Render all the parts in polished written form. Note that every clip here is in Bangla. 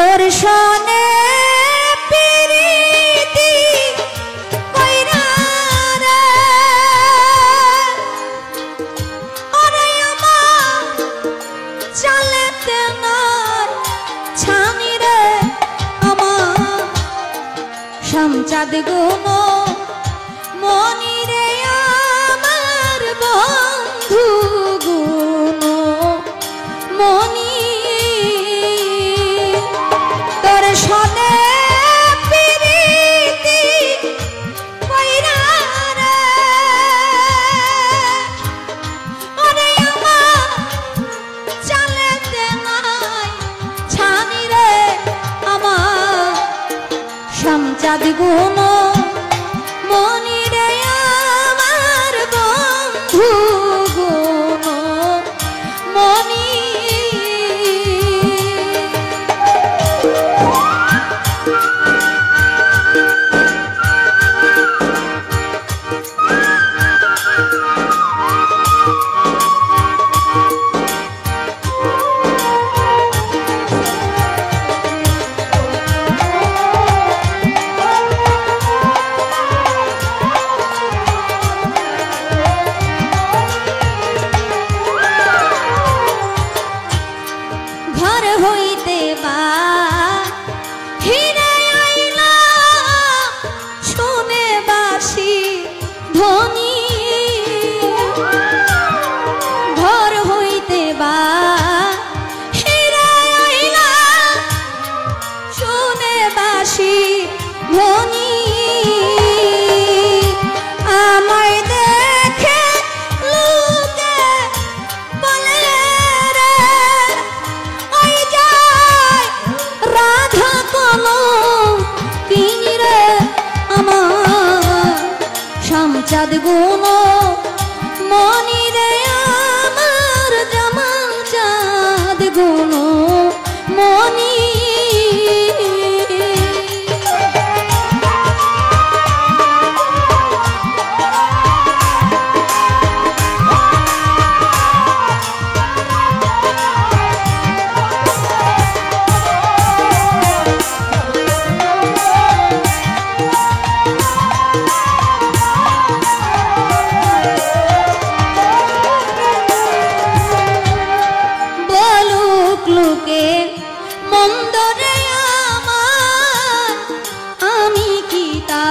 তোর সনে পিরিতি কইরা রে ওরে আমার চালেতে নাই ছানি রে আমার শামচাঁদ গুণ মনি রে আমার বন্ধু গুণ মনি তোর সনে পিরিতি কইরা রে ওরে আমার চালেতে নাই ছানি রে আমার শামচাঁদ গুণ মনি রে আমার বন্ধু গুণ মনি ঘর হইতে বাহিরে আইলাম শুনে বাঁশি ধ্বনি ঘর হইতে বাহিরে আইলাম শুনে বাঁশি ধ্বনি আমায় দেখে লোকে বলে রে ওই যায় রাধা কলম কিনি রে আমার শামচাঁদ গুণ মনি রে আমার জামাল চাঁদ গুণ মনি লোকে মন্দ রে আমার আমি কি তা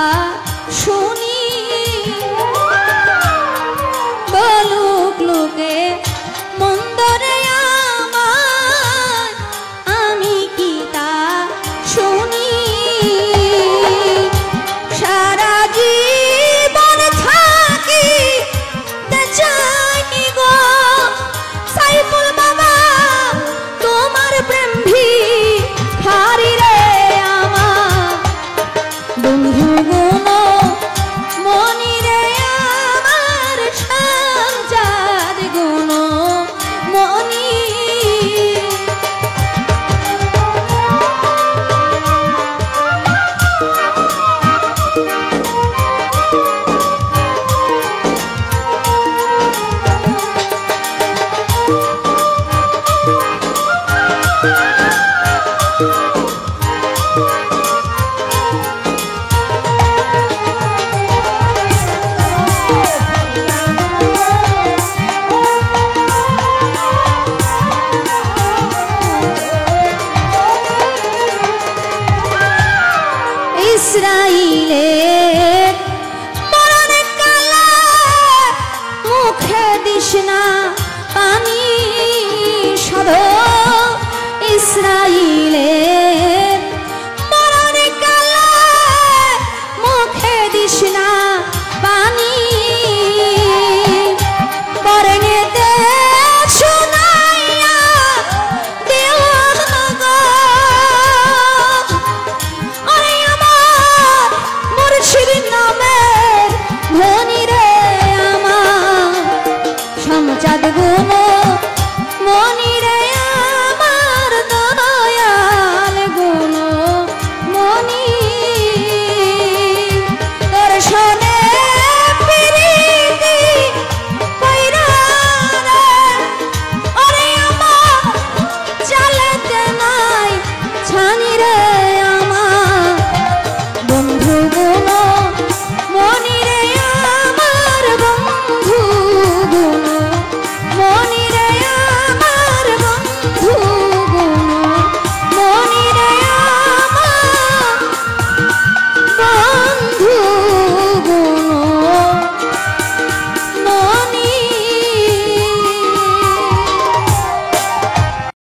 শুনি বলুক লোকে মন্দ রে আমার আমি কি তা শুনি সারা জীবন থাকি চাই গো সাইফুল বাবা তোমার প্রেম ভিখারি রে আমার বন্ধু গুণ মনি রে আমার শামচাঁদ গুণ মনি ইসরাইলের মরণ কালে মুখে দিস না পানি সদ ইসরাইলে